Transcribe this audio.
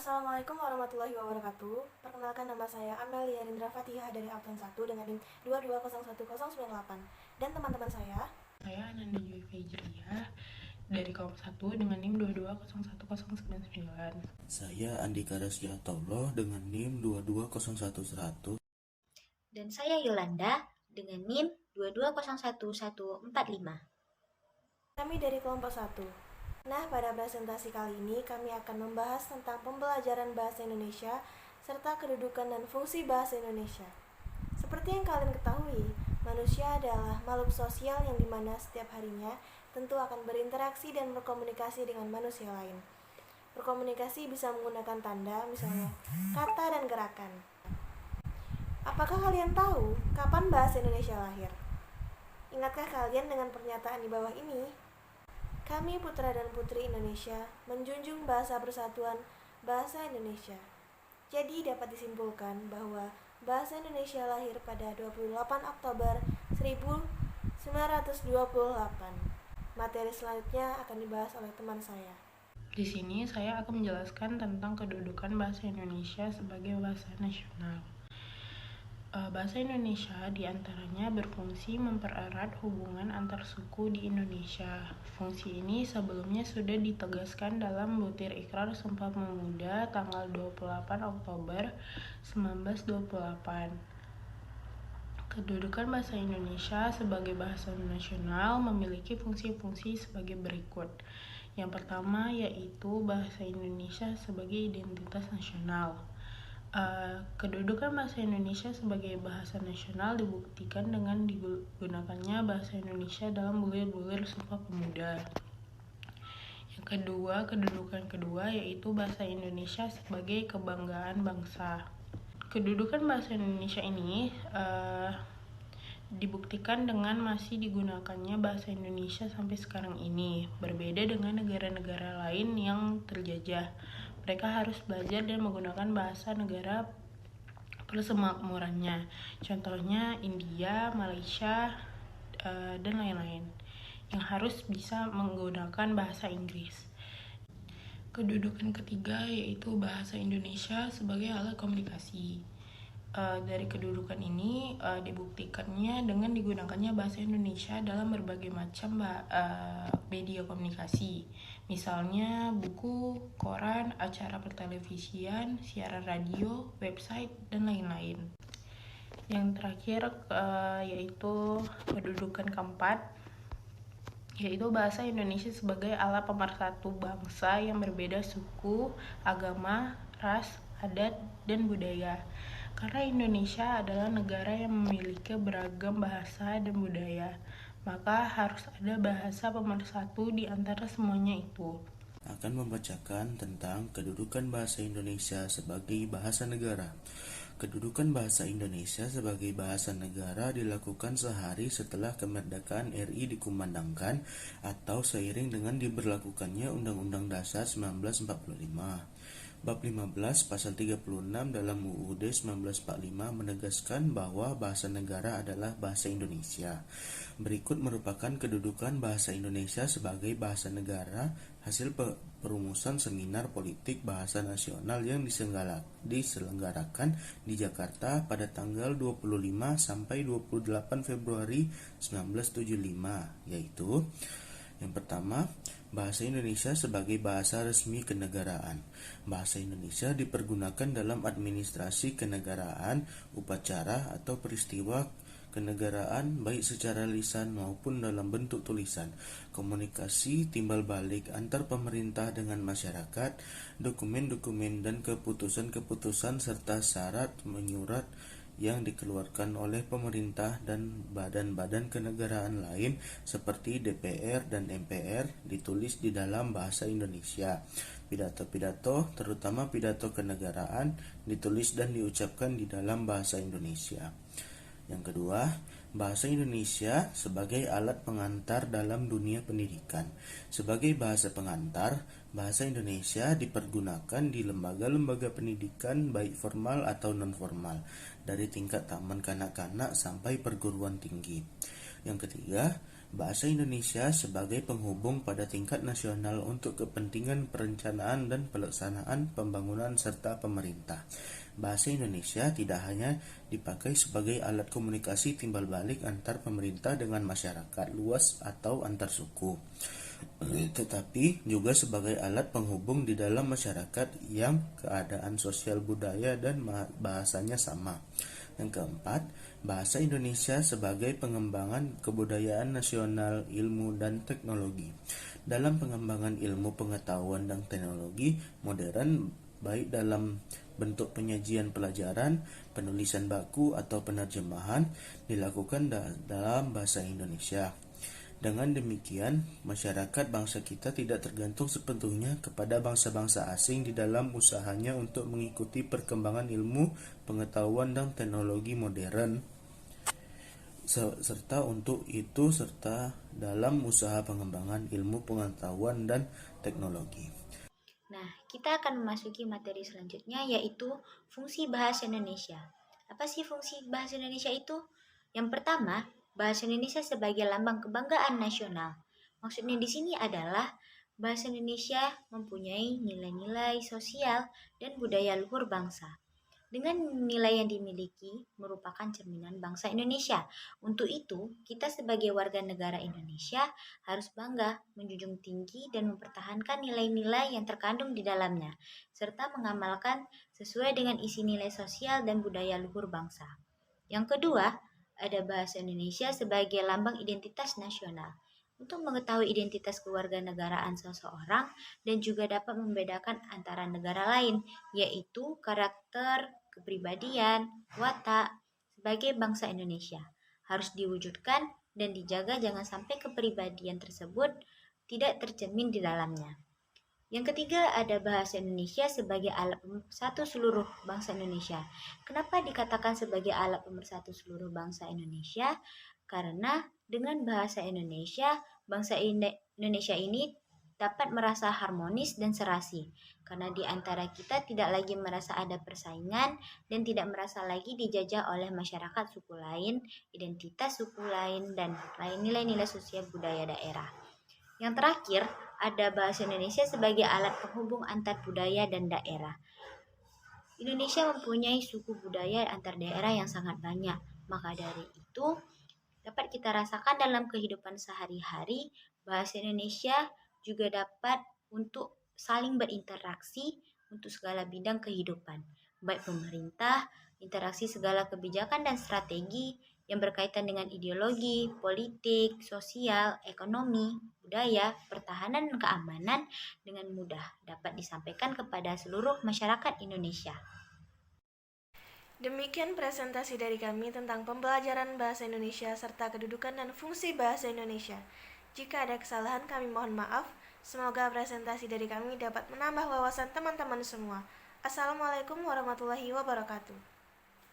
Assalamualaikum warahmatullahi wabarakatuh. Perkenalkan, nama saya Amelia Rindra Fatihah dari Akun 1 dengan NIM 2201098. Dan teman-teman saya Ananda Joy Fajriah dari kelompok 1 dengan NIM 2201099. Saya Andika Rasyiatullah dengan NIM 2201100. Dan saya Yolanda dengan NIM 2201145. kami dari kelompok 1. Nah, pada presentasi kali ini kami akan membahas tentang pembelajaran bahasa Indonesia serta kedudukan dan fungsi bahasa Indonesia. Seperti yang kalian ketahui, manusia adalah makhluk sosial yang dimana setiap harinya tentu akan berinteraksi dan berkomunikasi dengan manusia lain. Berkomunikasi bisa menggunakan tanda, misalnya kata dan gerakan. Apakah kalian tahu kapan bahasa Indonesia lahir? Ingatkah kalian dengan pernyataan di bawah ini? Kami putra dan putri Indonesia menjunjung bahasa persatuan bahasa Indonesia. Jadi dapat disimpulkan bahwa bahasa Indonesia lahir pada 28 Oktober 1928. Materi selanjutnya akan dibahas oleh teman saya. Di sini saya akan menjelaskan tentang kedudukan bahasa Indonesia sebagai bahasa nasional. Bahasa Indonesia diantaranya berfungsi mempererat hubungan antar suku di Indonesia. Fungsi ini sebelumnya sudah ditegaskan dalam Butir Ikrar Sumpah Pemuda tanggal 28 Oktober 1928. Kedudukan bahasa Indonesia sebagai bahasa nasional memiliki fungsi-fungsi sebagai berikut. Yang pertama yaitu bahasa Indonesia sebagai identitas nasional. Kedudukan bahasa Indonesia sebagai bahasa nasional dibuktikan dengan digunakannya bahasa Indonesia dalam bulir-bulir Sumpah Pemuda. Yang kedua, kedudukan kedua yaitu bahasa Indonesia sebagai kebanggaan bangsa. Kedudukan bahasa Indonesia ini dibuktikan dengan masih digunakannya bahasa Indonesia sampai sekarang ini. Berbeda dengan negara-negara lain yang terjajah, mereka harus belajar dan menggunakan bahasa negara persemakmurannya. Contohnya India, Malaysia, dan lain-lain yang harus bisa menggunakan bahasa Inggris. Kedudukan ketiga yaitu bahasa Indonesia sebagai alat komunikasi. Dari kedudukan ini dibuktikannya dengan digunakannya bahasa Indonesia dalam berbagai macam media komunikasi, misalnya buku, koran, acara pertelevisian, siaran radio, website, dan lain-lain. Yang terakhir yaitu kedudukan keempat, yaitu bahasa Indonesia sebagai alat pemersatu bangsa yang berbeda suku, agama, ras, adat, dan budaya. Karena Indonesia adalah negara yang memiliki beragam bahasa dan budaya, maka harus ada bahasa pemersatu di antara semuanya itu. Akan membacakan tentang kedudukan bahasa Indonesia sebagai bahasa negara. Kedudukan bahasa Indonesia sebagai bahasa negara dilakukan sehari setelah kemerdekaan RI dikumandangkan atau seiring dengan diberlakukannya Undang-Undang Dasar 1945. Bab 15 pasal 36 dalam UUD 1945 menegaskan bahwa bahasa negara adalah bahasa Indonesia. Berikut merupakan kedudukan bahasa Indonesia sebagai bahasa negara hasil perumusan seminar politik bahasa nasional yang diselenggarakan di Jakarta pada tanggal 25 sampai 28 Februari 1975, yaitu yang pertama, bahasa Indonesia sebagai bahasa resmi kenegaraan. Bahasa Indonesia dipergunakan dalam administrasi kenegaraan, upacara, atau peristiwa kenegaraan baik secara lisan maupun dalam bentuk tulisan, komunikasi timbal balik antar pemerintah dengan masyarakat, dokumen-dokumen dan keputusan-keputusan serta syarat menyurat yang dikeluarkan oleh pemerintah dan badan-badan kenegaraan lain seperti DPR dan MPR ditulis di dalam bahasa Indonesia. Pidato-pidato, terutama pidato kenegaraan, ditulis dan diucapkan di dalam bahasa Indonesia. Yang kedua, bahasa Indonesia sebagai alat pengantar dalam dunia pendidikan. Sebagai bahasa pengantar, bahasa Indonesia dipergunakan di lembaga-lembaga pendidikan baik formal atau non-formal, dari tingkat taman kanak-kanak sampai perguruan tinggi. Yang ketiga, Bahasa Indonesia sebagai penghubung pada tingkat nasional untuk kepentingan perencanaan dan pelaksanaan pembangunan serta pemerintah. Bahasa Indonesia tidak hanya dipakai sebagai alat komunikasi timbal balik antar pemerintah dengan masyarakat luas atau antar suku, tetapi juga sebagai alat penghubung di dalam masyarakat yang keadaan sosial budaya dan bahasanya sama. Yang keempat, bahasa Indonesia sebagai pengembangan kebudayaan nasional, ilmu, dan teknologi. Dalam pengembangan ilmu pengetahuan dan teknologi modern, baik dalam bentuk penyajian pelajaran, penulisan baku, atau penerjemahan, dilakukan dalam bahasa Indonesia. Dengan demikian, masyarakat bangsa kita tidak tergantung sepenuhnya kepada bangsa-bangsa asing di dalam usahanya untuk mengikuti perkembangan ilmu, pengetahuan, dan teknologi modern, serta dalam usaha pengembangan ilmu, pengetahuan, dan teknologi. Nah, kita akan memasuki materi selanjutnya, yaitu fungsi bahasa Indonesia. Apa sih fungsi bahasa Indonesia itu? Yang pertama, bahasa Indonesia sebagai lambang kebanggaan nasional. Maksudnya di sini adalah bahasa Indonesia mempunyai nilai-nilai sosial dan budaya luhur bangsa. Dengan nilai yang dimiliki merupakan cerminan bangsa Indonesia. Untuk itu, kita sebagai warga negara Indonesia harus bangga, menjunjung tinggi, dan mempertahankan nilai-nilai yang terkandung di dalamnya, serta mengamalkan sesuai dengan isi nilai sosial dan budaya luhur bangsa. Yang kedua, ada bahasa Indonesia sebagai lambang identitas nasional. Untuk mengetahui identitas kewarganegaraan seseorang dan juga dapat membedakan antara negara lain, yaitu karakter, kepribadian, watak sebagai bangsa Indonesia harus diwujudkan dan dijaga jangan sampai kepribadian tersebut tidak tercermin di dalamnya. Yang ketiga, ada bahasa Indonesia sebagai alat pemersatu seluruh bangsa Indonesia. Kenapa dikatakan sebagai alat pemersatu seluruh bangsa Indonesia? Karena dengan bahasa Indonesia, bangsa Indonesia ini dapat merasa harmonis dan serasi. Karena di antara kita tidak lagi merasa ada persaingan dan tidak merasa lagi dijajah oleh masyarakat suku lain, identitas suku lain, dan lain nilai-nilai sosial budaya daerah. Yang terakhir, ada bahasa Indonesia sebagai alat penghubung antar budaya dan daerah. Indonesia mempunyai suku budaya antar daerah yang sangat banyak. Maka dari itu, dapat kita rasakan dalam kehidupan sehari-hari, bahasa Indonesia juga dapat untuk saling berinteraksi untuk segala bidang kehidupan, baik pemerintah, interaksi segala kebijakan dan strategi yang berkaitan dengan ideologi, politik, sosial, ekonomi, budaya, pertahanan, dan keamanan dengan mudah dapat disampaikan kepada seluruh masyarakat Indonesia. Demikian presentasi dari kami tentang pembelajaran bahasa Indonesia serta kedudukan dan fungsi bahasa Indonesia. Jika ada kesalahan kami mohon maaf. Semoga presentasi dari kami dapat menambah wawasan teman-teman semua. Assalamualaikum warahmatullahi wabarakatuh.